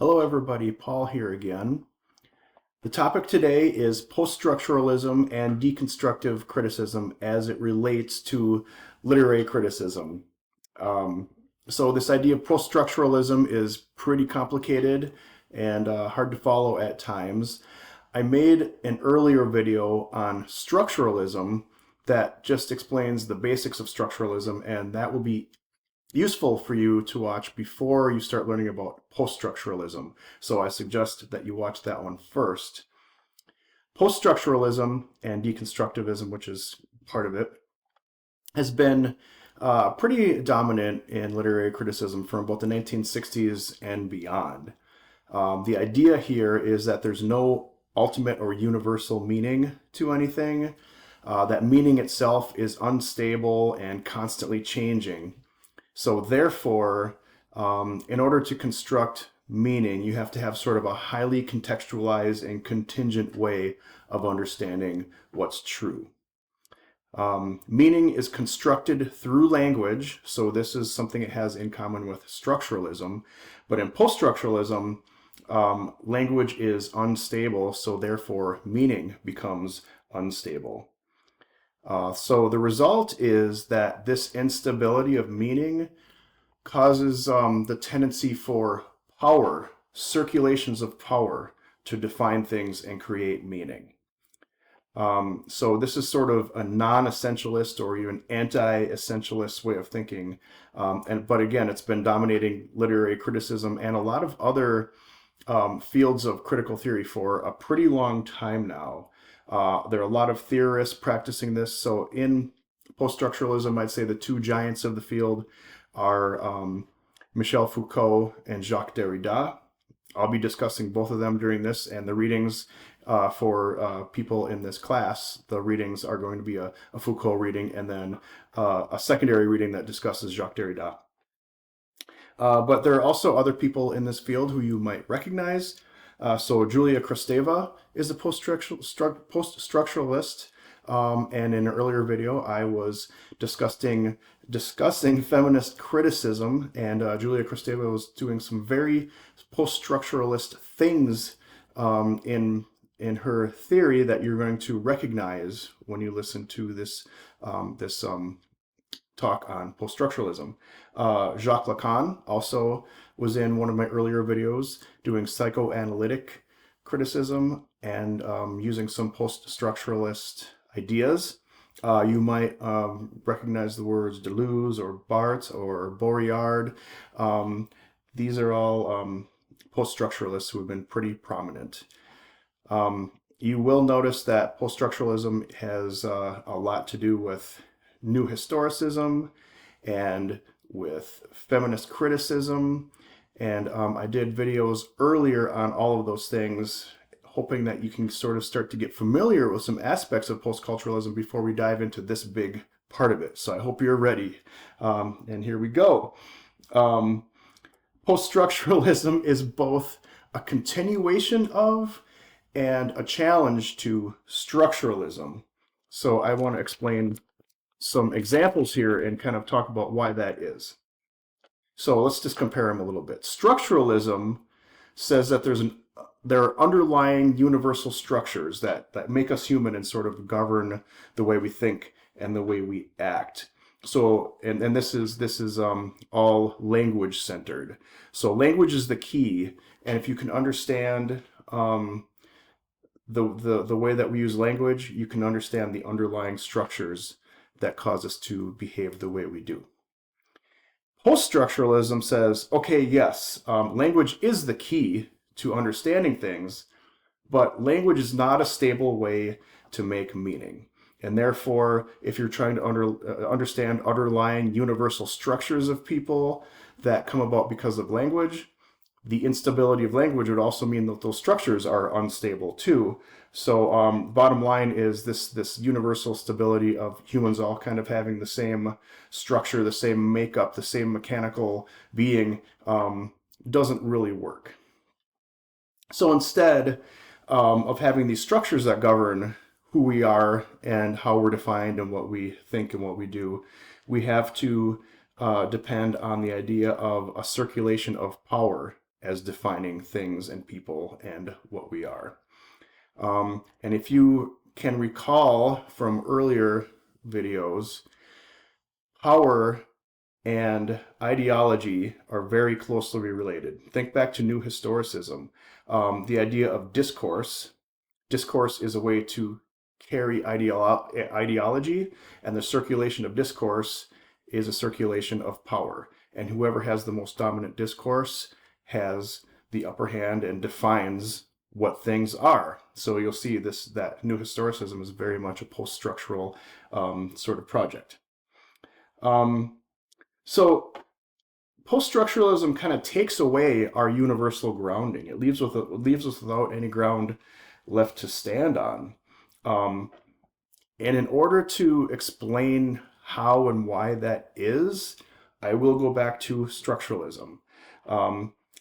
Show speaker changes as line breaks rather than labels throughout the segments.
Hello everybody, Paul here again. The topic today is post-structuralism and deconstructive criticism as it relates to literary criticism. So this idea of post-structuralism is pretty complicated and hard to follow at times. I made an earlier video on structuralism that just explains the basics of structuralism, and that will be useful for you to watch before you start learning about post-structuralism. So I suggest that you watch that one first. Post-structuralism and deconstructivism, which is part of it, has been pretty dominant in literary criticism from about the 1960s and beyond. The idea here is that there's no ultimate or universal meaning to anything. That meaning itself is unstable and constantly changing. So therefore, in order to construct meaning, you have to have sort of a highly contextualized and contingent way of understanding what's true. Meaning is constructed through language, so this is something it has in common with structuralism. But in post-structuralism, language is unstable, so therefore meaning becomes unstable. So the result is that this instability of meaning causes the tendency for power, circulations of power, to define things and create meaning. So this is sort of a non-essentialist or even anti-essentialist way of thinking. But again, it's been dominating literary criticism and a lot of other fields of critical theory for a pretty long time now. There are a lot of theorists practicing this. So in post-structuralism, I'd say the two giants of the field are Michel Foucault and Jacques Derrida. I'll be discussing both of them during this, and the readings for people in this class, the readings are going to be a Foucault reading and then a secondary reading that discusses Jacques Derrida. But there are also other people in this field who you might recognize. So Julia Kristeva is a post-structuralist, and in an earlier video I was discussing feminist criticism, and Julia Kristeva was doing some very post-structuralist things in her theory that you're going to recognize when you listen to this talk on post-structuralism. Jacques Lacan also was in one of my earlier videos doing psychoanalytic criticism and using some post-structuralist ideas. You might recognize the words Deleuze or Barthes or Baudrillard. These are all post-structuralists who have been pretty prominent. You will notice that post-structuralism has a lot to do with new historicism and with feminist criticism, and I did videos earlier on all of those things, hoping that you can sort of start to get familiar with some aspects of post-culturalism before we dive into this big part of it. So I hope you're ready, and here we go. Post-structuralism is both a continuation of and a challenge to structuralism. So I want to explain some examples here and kind of talk about why that is. So let's just compare them a little bit. Structuralism says that there are underlying universal structures that make us human and sort of govern the way we think and the way we act. So, and this is all language centered. So language is the key, and if you can understand the way that we use language, you can understand the underlying structures that cause us to behave the way we do. Post-structuralism says, okay, yes, language is the key to understanding things, but language is not a stable way to make meaning. And therefore, if you're trying to understand underlying universal structures of people that come about because of language, the instability of language would also mean that those structures are unstable too. So bottom line is this universal stability of humans all kind of having the same structure, the same makeup, the same mechanical being doesn't really work. So instead of having these structures that govern who we are and how we're defined and what we think and what we do, we have to depend on the idea of a circulation of power as defining things and people and what we are. And if you can recall from earlier videos, power and ideology are very closely related. Think back to New Historicism. The idea of discourse. Discourse is a way to carry ideology, and the circulation of discourse is a circulation of power. And whoever has the most dominant discourse has the upper hand and defines what things are. So you'll see that New Historicism is very much a post-structural sort of project. So post-structuralism kind of takes away our universal grounding. It leaves us without any ground left to stand on. And in order to explain how and why that is, I will go back to structuralism.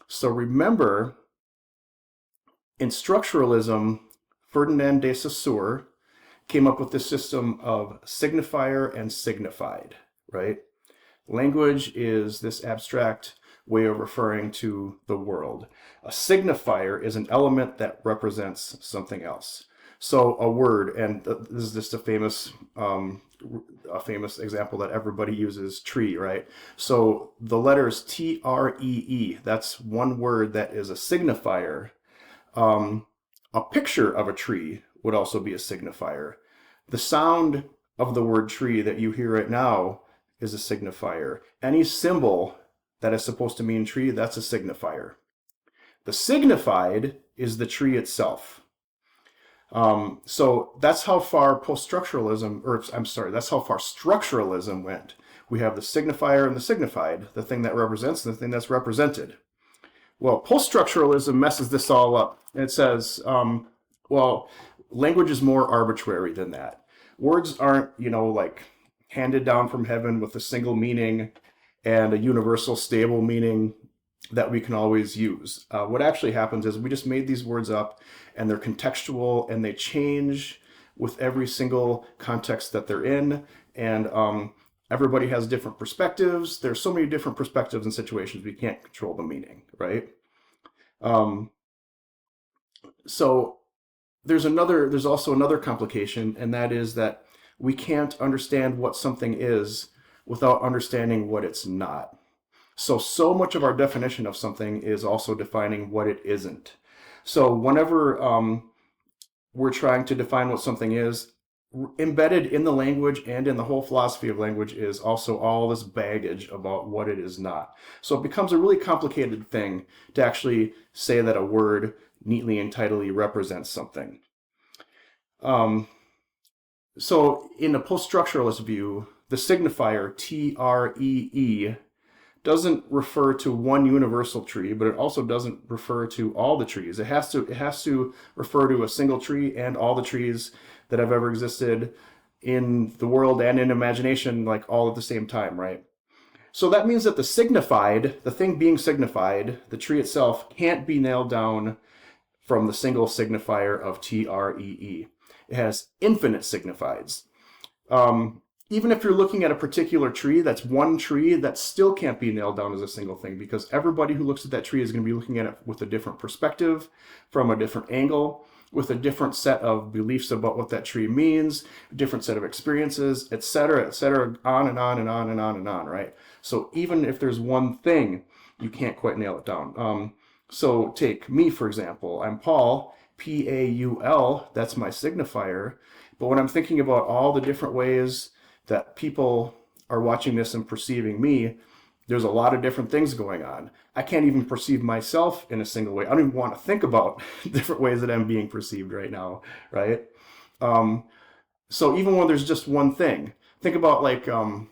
So remember, in structuralism, Ferdinand de Saussure came up with this system of signifier and signified, right? Language is this abstract way of referring to the world. A signifier is an element that represents something else. So a word, and this is just a famous example that everybody uses, tree, right? So the letters T-R-E-E, that's one word that is a signifier. A picture of a tree would also be a signifier. The sound of the word tree that you hear right now is a signifier. Any symbol that is supposed to mean tree, that's a signifier. The signified is the tree itself. So that's how far that's how far structuralism went. We have the signifier and the signified, the thing that represents and the thing that's represented. Well, post-structuralism messes this all up. It says, well, language is more arbitrary than that. Words aren't, like handed down from heaven with a single meaning and a universal stable meaning that we can always use. What actually happens is we just made these words up, and they're contextual, and they change with every single context that they're in, and everybody has different perspectives. There's so many different perspectives and situations we can't control the meaning, right? So there's also another complication, and that is that we can't understand what something is without understanding what it's not. So much of our definition of something is also defining what it isn't. So whenever we're trying to define what something is, embedded in the language and in the whole philosophy of language is also all this baggage about what it is not. So it becomes a really complicated thing to actually say that a word neatly and tidily represents something. So in a post-structuralist view, the signifier T-R-E-E doesn't refer to one universal tree, but it also doesn't refer to all the trees. It has to refer to a single tree and all the trees that have ever existed in the world and in imagination, like all at the same time, right? So that means that the signified, the thing being signified, the tree itself, can't be nailed down from the single signifier of T-R-E-E. It has infinite signifieds. Even if you're looking at a particular tree, that's one tree, that still can't be nailed down as a single thing, because everybody who looks at that tree is going to be looking at it with a different perspective, from a different angle, with a different set of beliefs about what that tree means, a different set of experiences, etc., on and on and on and on and on, right? So even if there's one thing, you can't quite nail it down. So take me, for example. I'm Paul, P-A-U-L, that's my signifier. But when I'm thinking about all the different ways that people are watching this and perceiving me, there's a lot of different things going on. I can't even perceive myself in a single way. I don't even want to think about different ways that I'm being perceived right now, right? So even when there's just one thing, think about like in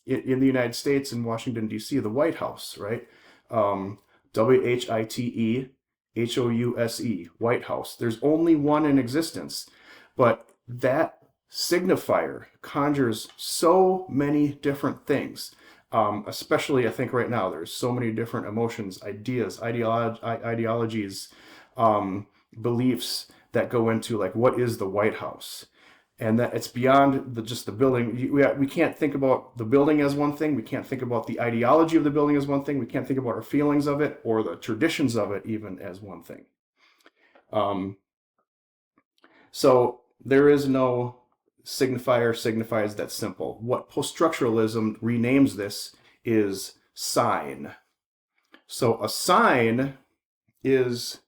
the United States, in Washington, D.C., the White House, right? W-H-I-T-E-H-O-U-S-E, White House. There's only one in existence, but that signifier conjures so many different things. Especially, I think right now, there's so many different emotions, ideas, ideologies, beliefs that go into like, what is the White House? and that it's beyond just the building. We can't think about the building as one thing. We can't think about the ideology of the building as one thing. We can't think about our feelings of it or the traditions of it even as one thing. So there is no signifier signifies that simple. What post-structuralism renames this is sign. So a sign is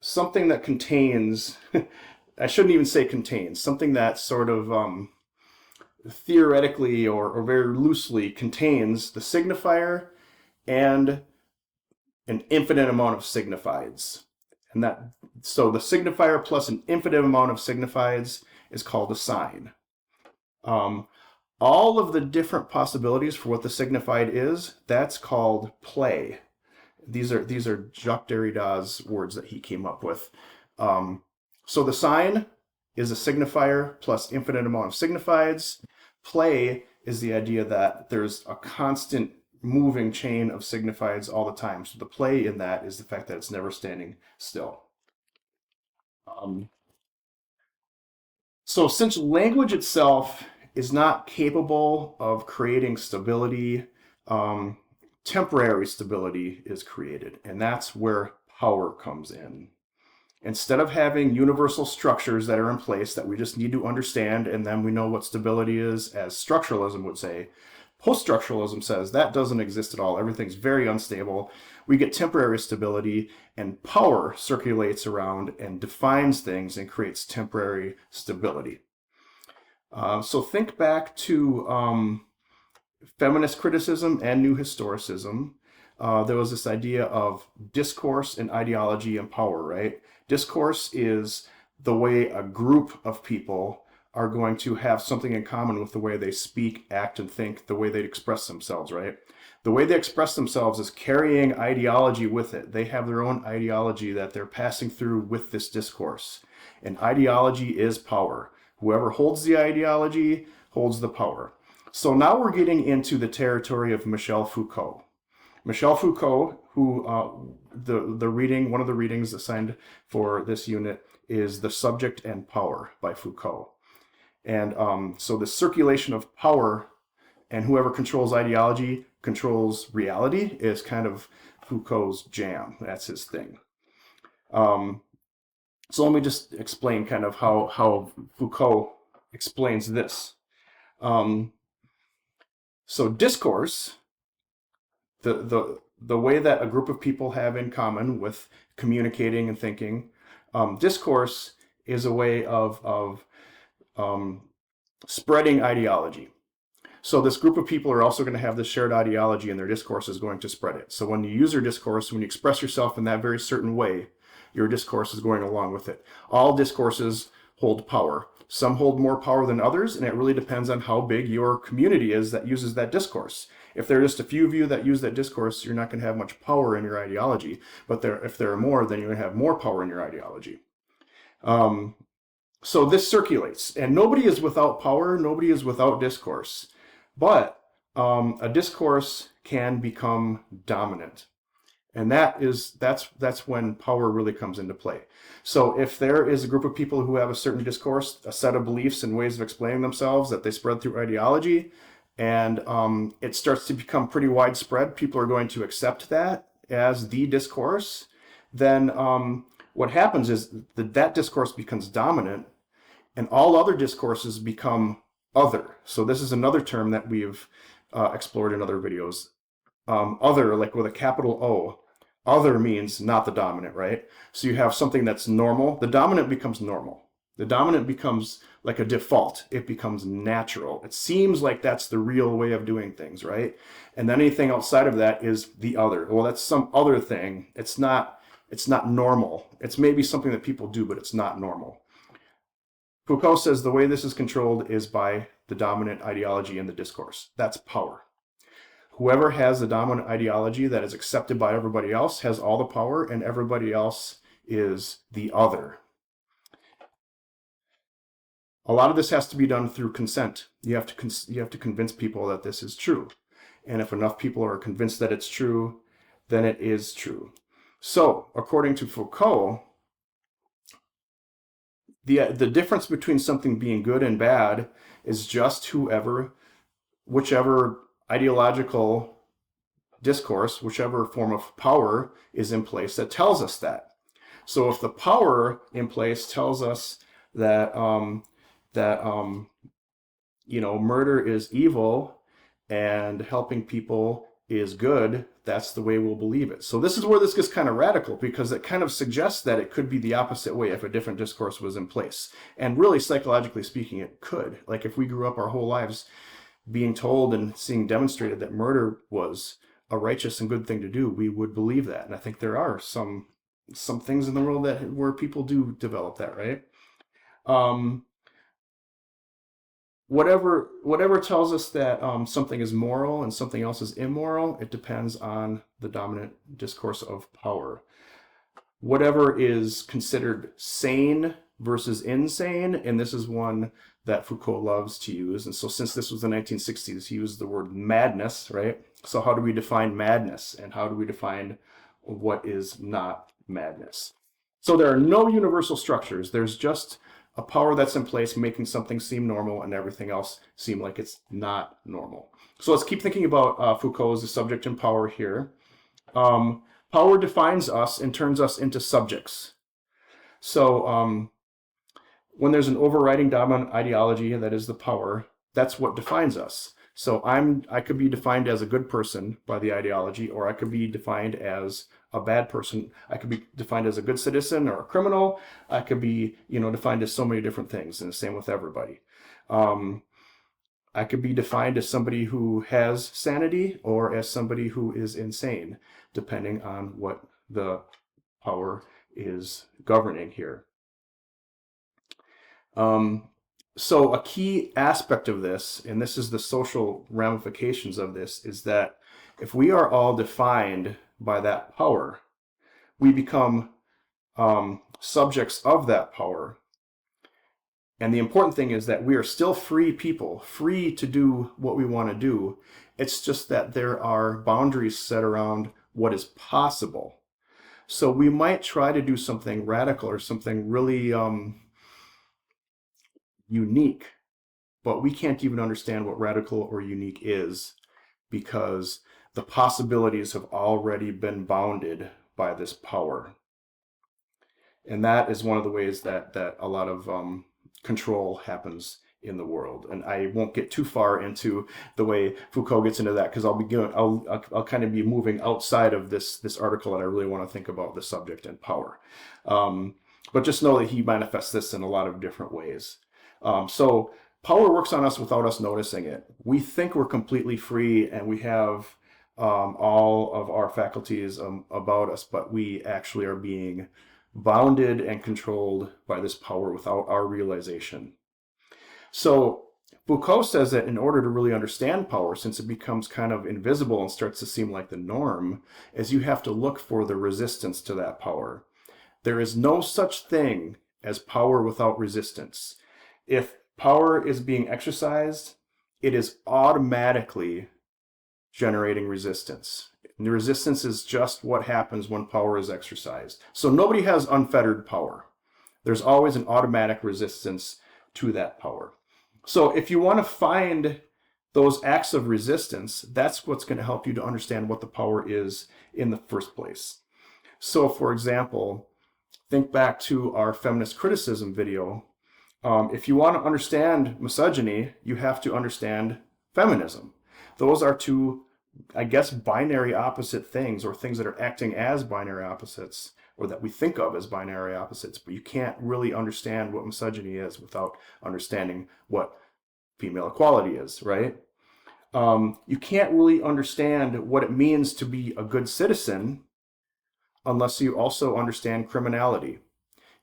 something that contains, I shouldn't even say contains, something that sort of theoretically or very loosely contains the signifier and an infinite amount of signifieds. And that, so the signifier plus an infinite amount of signifieds is called a sign. All of the different possibilities for what the signified is, that's called play. These are Jacques Derrida's words that he came up with. So the sign is a signifier plus infinite amount of signifieds. Play is the idea that there's a constant moving chain of signifieds all the time. So the play in that is the fact that it's never standing still. So since language itself is not capable of creating stability, temporary stability is created, and that's where power comes in. Instead of having universal structures that are in place that we just need to understand and then we know what stability is, as structuralism would say, post-structuralism says that doesn't exist at all. Everything's very unstable. We get temporary stability, and power circulates around and defines things and creates temporary stability. So think back to feminist criticism and new historicism. There was this idea of discourse and ideology and power, right? Discourse is the way a group of people are going to have something in common with the way they speak, act, and think, the way they express themselves, right? The way they express themselves is carrying ideology with it. They have their own ideology that they're passing through with this discourse. And ideology is power. Whoever holds the ideology holds the power. So now we're getting into the territory of Michel Foucault. Michel Foucault, who one of the readings assigned for this unit is The Subject and Power by Foucault. And so the circulation of power and whoever controls ideology controls reality is kind of Foucault's jam. That's his thing. So let me just explain kind of how Foucault explains this. So discourse, the way that a group of people have in common with communicating and thinking, discourse is a way of spreading ideology. So this group of people are also going to have this shared ideology, and their discourse is going to spread it. So when you use your discourse, when you express yourself in that very certain way, your discourse is going along with it. All discourses hold power. Some hold more power than others, and it really depends on how big your community is that uses that discourse. If there are just a few of you that use that discourse, you're not going to have much power in your ideology. But if there are more, then you're going to have more power in your ideology. So this circulates, and nobody is without power. Nobody is without discourse. But a discourse can become dominant. And that's when power really comes into play. So if there is a group of people who have a certain discourse, a set of beliefs and ways of explaining themselves that they spread through ideology, and it starts to become pretty widespread, people are going to accept that as the discourse, then what happens is that discourse becomes dominant, and all other discourses become other. So this is another term that we've explored in other videos. Other, like with a capital O. Other means not the dominant, right? So you have something that's normal. The dominant becomes normal. The dominant becomes like a default. It becomes natural. It seems like that's the real way of doing things, right? And then anything outside of that is the other. Well, that's some other thing. It's not normal. It's maybe something that people do, but it's not normal. Foucault says the way this is controlled is by the dominant ideology in the discourse. That's power. Whoever has the dominant ideology that is accepted by everybody else has all the power, and everybody else is the other. A lot of this has to be done through consent. You have to convince people that this is true. And if enough people are convinced that it's true, then it is true. So, according to Foucault, the difference between something being good and bad is just whichever ideological discourse, whichever form of power is in place that tells us that. So if the power in place tells us that that murder is evil and helping people is good, that's the way we'll believe it. So this is where this gets kind of radical, because it kind of suggests that it could be the opposite way if a different discourse was in place. And really, psychologically speaking, it could. Like if we grew up our whole lives being told and seeing demonstrated that murder was a righteous and good thing to do, we would believe that. And I think there are some things in the world where people do develop that, right? Whatever tells us that something is moral and something else is immoral, it depends on the dominant discourse of power. Whatever is considered sane versus insane, and this is one that Foucault loves to use. And so since this was the 1960s, he used the word madness, right? So how do we define madness, and how do we define what is not madness? So there are no universal structures. There's just a power that's in place making something seem normal and everything else seem like it's not normal. So let's keep thinking about Foucault as a subject and power here. Power defines us and turns us into subjects. So when there's an overriding dominant ideology that is the power, that's what defines us. So I could be defined as a good person by the ideology, or I could be defined as a bad person. I could be defined as a good citizen or a criminal. I could be, defined as so many different things, and the same with everybody. I could be defined as somebody who has sanity or as somebody who is insane, depending on what the power is governing here. So a key aspect of this, and this is the social ramifications of this, is that if we are all defined by that power, we become subjects of that power. And the important thing is that we are still free people, free to do what we want to do. It's just that there are boundaries set around what is possible. So we might try to do something radical or something really unique, but we can't even understand what radical or unique is, because the possibilities have already been bounded by this power. And that is one of the ways that a lot of control happens in the world. And I won't get too far into the way Foucault gets into that, because I'll kind of be moving outside of this article, and I really want to think about the subject and power. But just know that he manifests this in a lot of different ways. So power works on us without us noticing it. We think we're completely free and we have all of our faculties about us, but we actually are being bounded and controlled by this power without our realization. So Foucault says that in order to really understand power, since it becomes kind of invisible and starts to seem like the norm, is you have to look for the resistance to that power. There is no such thing as power without resistance. If power is being exercised, it is automatically generating resistance. And the resistance is just what happens when power is exercised. So nobody has unfettered power. There's always an automatic resistance to that power. So if you want to find those acts of resistance, that's what's going to help you to understand what the power is in the first place. So for example, think back to our feminist criticism video. If you want to understand misogyny, you have to understand feminism. Those are two, I guess, binary opposite things, or things that are acting as binary opposites, or that we think of as binary opposites, but you can't really understand what misogyny is without understanding what female equality is, right? You can't really understand what it means to be a good citizen unless you also understand criminality.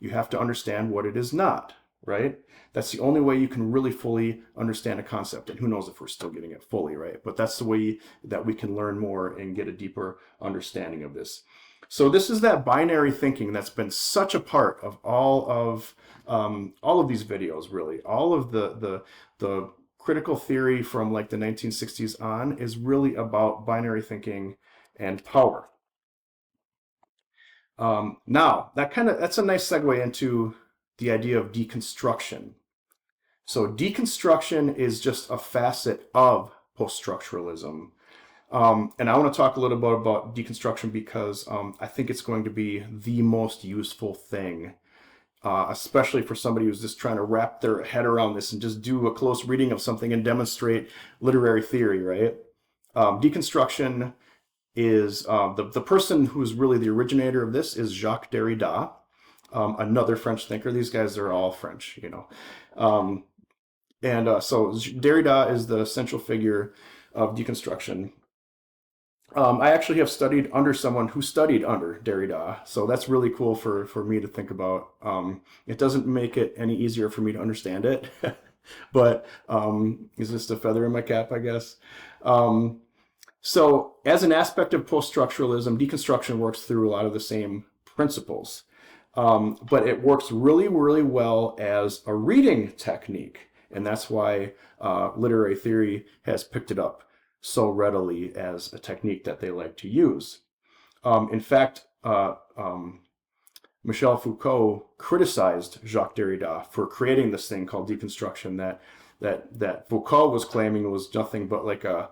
You have to understand what it is not, right? That's the only way you can really fully understand a concept. And who knows if we're still getting it fully, right? But that's the way that we can learn more and get a deeper understanding of this. So this is that binary thinking that's been such a part of all of these videos, really. All of the critical theory from like the 1960s on is really about binary thinking and power. Now, that's a nice segue into the idea of deconstruction. So deconstruction is just a facet of poststructuralism. And I want to talk a little bit about deconstruction because I think it's going to be the most useful thing, especially for somebody who's just trying to wrap their head around this and just do a close reading of something and demonstrate literary theory, right? Deconstruction is the person who's really the originator of this is Jacques Derrida, another French thinker. These guys are all French, you know. So Derrida is the central figure of deconstruction. I actually have studied under someone who studied under Derrida, so that's really cool for me to think about. It doesn't make it any easier for me to understand it, but it's just a feather in my cap, I guess. So as an aspect of post-structuralism, deconstruction works through a lot of the same principles, but it works really, really well as a reading technique, and that's why literary theory has picked it up so readily as a technique that they like to use. In fact, Michel Foucault criticized Jacques Derrida for creating this thing called deconstruction that Foucault was claiming was nothing but like a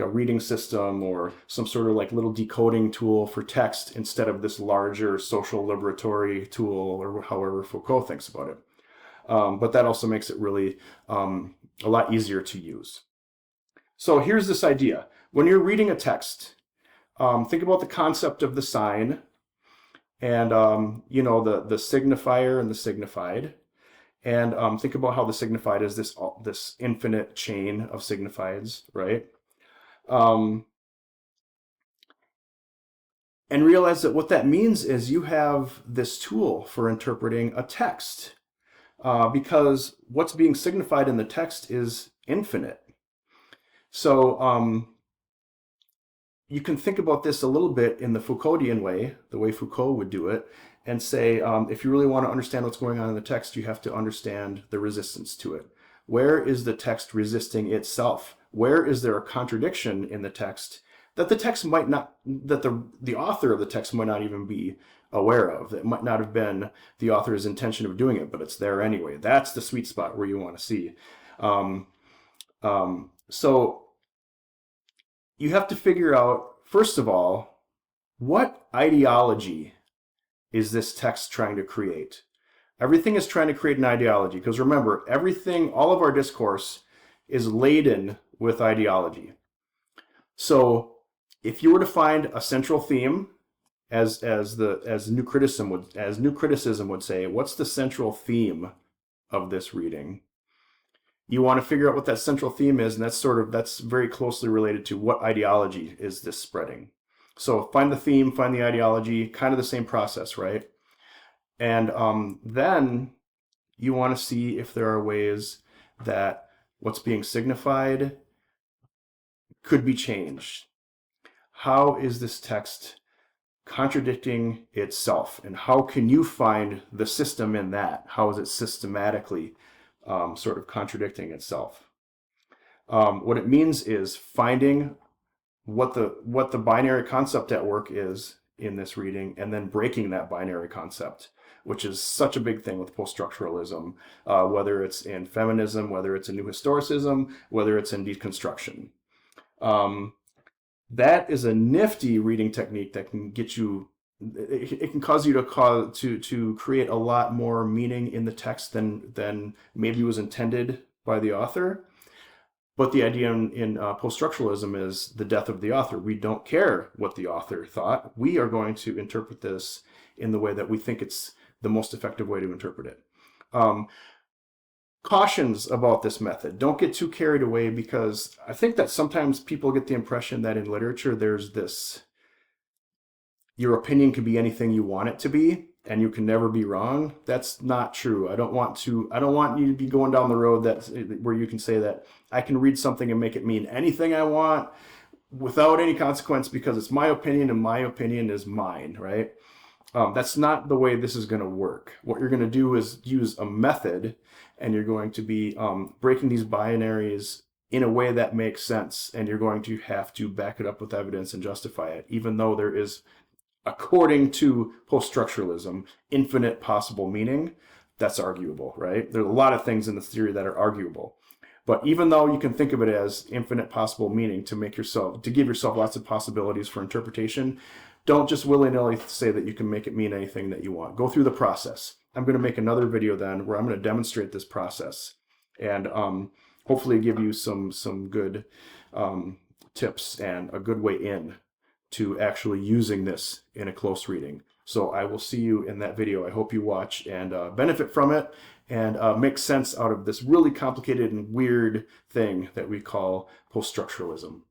reading system or some sort of like little decoding tool for text instead of this larger social liberatory tool, or however Foucault thinks about it. But that also makes it really a lot easier to use. So here's this idea. When you're reading a text, think about the concept of the sign and, the signifier and the signified. And think about how the signified is this infinite chain of signifieds, right? And realize that what that means is you have this tool for interpreting a text because what's being signified in the text is infinite. So you can think about this a little bit in the Foucauldian way, the way Foucault would do it, and say, if you really want to understand what's going on in the text, you have to understand the resistance to it. Where is the text resisting itself? Where is there a contradiction in the text that the text might not, that the author of the text might not even be aware of? It might not have been the author's intention of doing it, but it's there anyway. That's the sweet spot where you want to see. So you have to figure out, first of all, what ideology is this text trying to create? Everything is trying to create an ideology, because remember, everything, all of our discourse is laden with ideology. So if you were to find a central theme, as new criticism would say, what's the central theme of this reading? You want to figure out what that central theme is, and that's very closely related to what ideology is this spreading. So find the theme, find the ideology, kind of the same process, right? And then you want to see if there are ways that what's being signified could be changed. How is this text contradicting itself? And how can you find the system in that? How is it systematically sort of contradicting itself? What it means is finding what the binary concept at work is in this reading, and then breaking that binary concept, which is such a big thing with post-structuralism, whether it's in feminism, whether it's in new historicism, whether it's in deconstruction. That is a nifty reading technique that can get you, it can cause you to create a lot more meaning in the text than maybe was intended by the author. But the idea in post-structuralism is the death of the author. We don't care what the author thought. We are going to interpret this in the way that we think it's the most effective way to interpret it. Cautions about this method. Don't get too carried away, because I think that sometimes people get the impression that in literature there's this, your opinion can be anything you want it to be, and you can never be wrong. That's not true. I don't want you to be going down the road where you can say that I can read something and make it mean anything I want without any consequence because it's my opinion and my opinion is mine, right? That's not the way this is going to work. What you're going to do is use a method, and you're going to be breaking these binaries in a way that makes sense, and you're going to have to back it up with evidence and justify it, even though there is, according to post-structuralism, infinite possible meaning. that's arguable, right? There's a lot of things in this theory that are arguable. But even though you can think of it as infinite possible meaning to give yourself lots of possibilities for interpretation, don't just willy-nilly say that you can make it mean anything that you want. Go through the process. I'm going to make another video then where I'm going to demonstrate this process and hopefully give you some good tips and a good way in to actually using this in a close reading. So I will see you in that video. I hope you watch and benefit from it and make sense out of this really complicated and weird thing that we call post-structuralism.